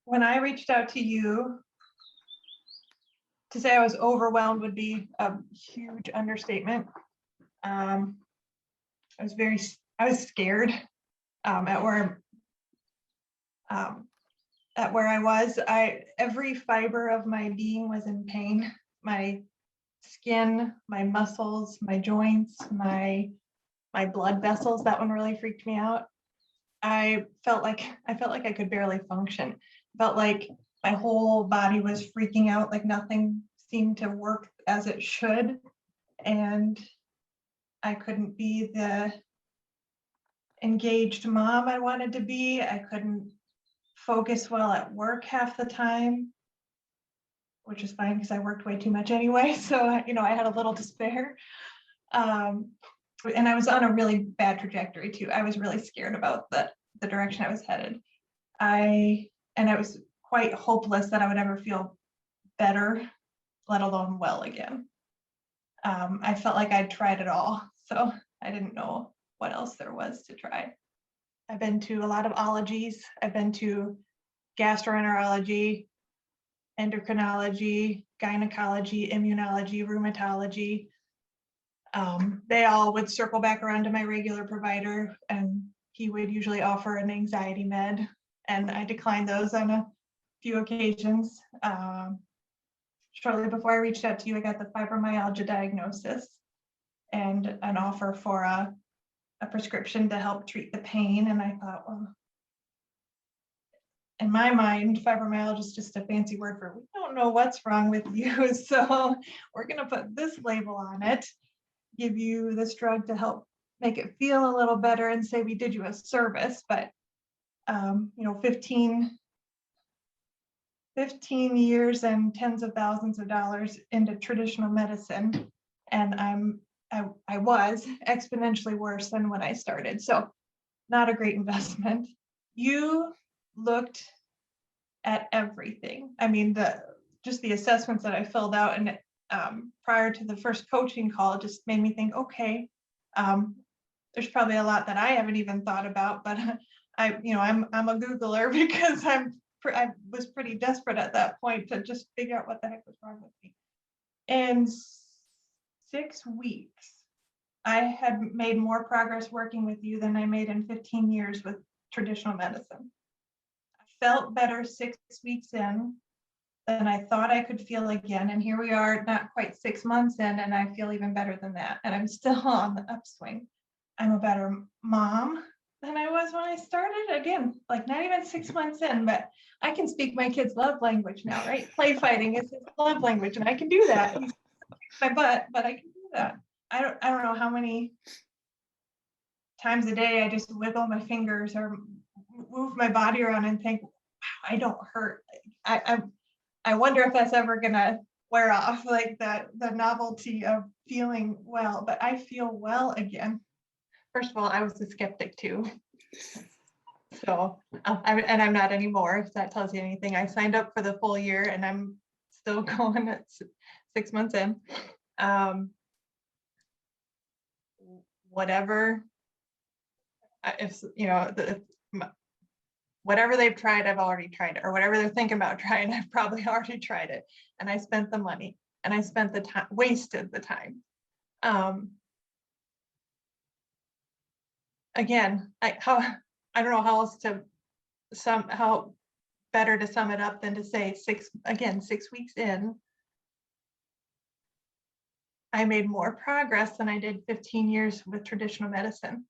when I reached out to you, to say I was overwhelmed would be a huge understatement. I was scared at where I was. Every fiber of my being was in pain. My skin, my muscles, my joints, my blood vessels. That one really freaked me out. I felt like I could barely function. Felt like my whole body was freaking out, like nothing seemed to work as it should. And I couldn't be the engaged mom I wanted to be. I couldn't focus well at work half the time, which is fine because I worked way too much anyway. So, I had a little to spare. And I was on a really bad trajectory too. I was really scared about the direction I was headed. I was quite hopeless that I would ever feel better, let alone well again. I felt like I'd tried it all, so I didn't know what else there was to try. I've been to a lot of ologies. I've been to gastroenterology, endocrinology, gynecology, immunology, rheumatology. They all would circle back around to my regular provider, and he would usually offer an anxiety med, and I declined those on a few occasions. Shortly before I reached out to you, I got the fibromyalgia diagnosis and an offer for a prescription to help treat the pain. And I thought, well, in my mind, fibromyalgia is just a fancy word for we don't know what's wrong with you. So we're going to put this label on it, give you this drug to help make it feel a little better and say we did you a service. But 15 years and tens of thousands of dollars into traditional medicine, and I was exponentially worse than when I started. So not a great investment. You looked at everything. I mean, just the assessments that I filled out and prior to the first coaching call just made me think, okay, there's probably a lot that I haven't even thought about, but I'm a Googler because I was pretty desperate at that point to just figure out what the heck was wrong with me. In 6 weeks, I had made more progress working with you than I made in 15 years with traditional medicine. I felt better 6 weeks in than I thought I could feel again. And here we are, not quite 6 months in, and I feel even better than that. And I'm still on the upswing. I'm a better mom than I was when I started. Again, like not even 6 months in, but I can speak my kid's love language now, right? Play fighting is his love language, and I can do that. He's my butt, but I can do that. I don't know how many times a day I just wiggle my fingers or move my body around and think, wow, I don't hurt. I wonder if that's ever gonna wear off, like the novelty of feeling well, but I feel well again. First of all, I was a skeptic too. So, I'm not anymore, if that tells you anything. I signed up for the full year and I'm still going at 6 months in. Whatever, whatever they've tried, I've already tried it, or whatever they're thinking about trying, I've probably already tried it. And I spent the money and I spent the time, wasted the time. Again, I don't know how else to how better to sum it up than to say 6 weeks in, I made more progress than I did 15 years with traditional medicine.